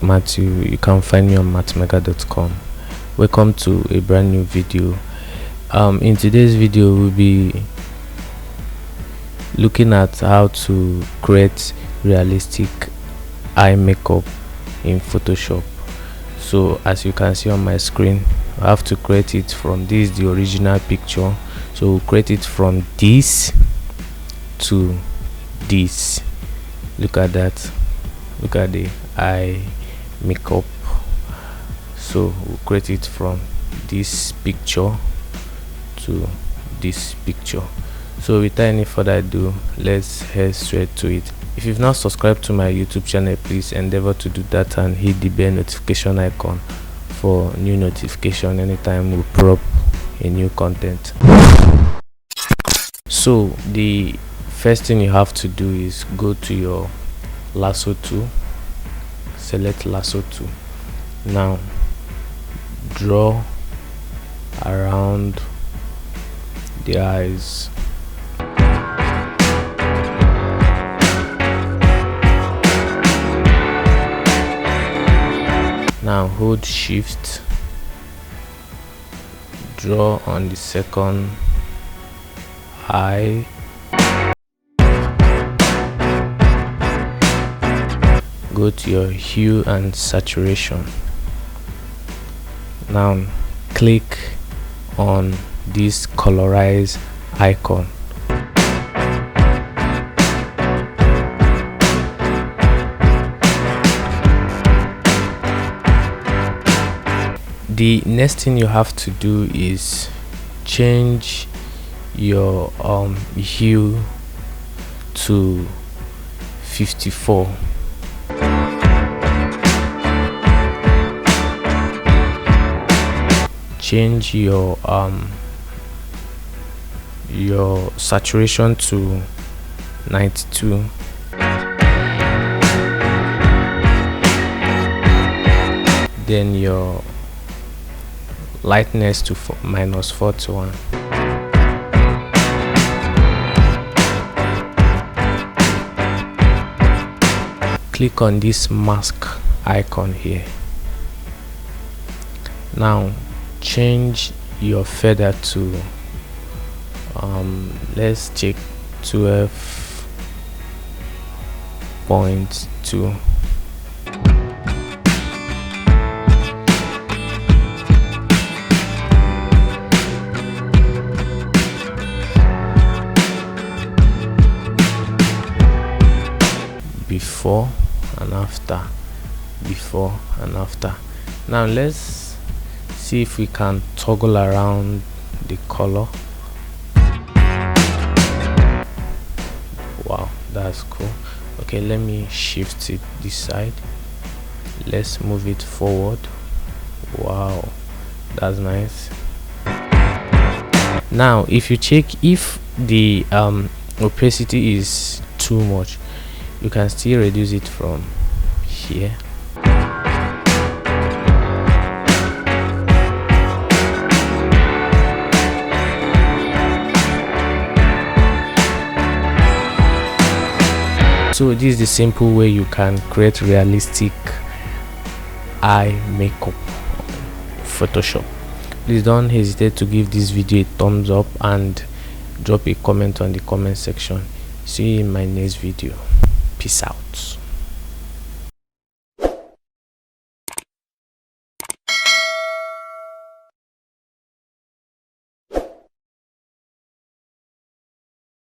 Matthew. You can find me on mathmega.com. Welcome to a brand new video. In today's video we'll be looking at how to create realistic eye makeup in Photoshop. So as you can see on my screen, I have to create it from this, the original picture. So we'll create it from this to this. Look at that. Look at the eye makeup. So we'll create it from this picture to this picture. So without any further ado, let's head straight to it. If you've not subscribed to my YouTube channel, please endeavor to do that and hit the bell notification icon for new notification anytime we drop a new content. So the first thing you have to do is go to your lasso tool, select lasso tool. Now draw around the eyes. Now hold shift, draw on the second eye. Go to your hue and saturation. Now click on this colorize icon. The next thing you have to do is change your hue to 54. Change your saturation to 92. Then your lightness to minus 41. Click on this mask icon here. Now change your feather to let's check 12.2. Before and after, before and after. Now let's see if we can toggle around the color. Wow, that's cool. Okay, let me shift it this side. Let's move it forward. Wow, that's nice. Now if you check if the opacity is too much, you can still reduce it from here. So this is the simple way you can create realistic eye makeup Photoshop. Please don't hesitate to give this video a thumbs up and drop a comment on the comment section. See you in my next video. Peace out.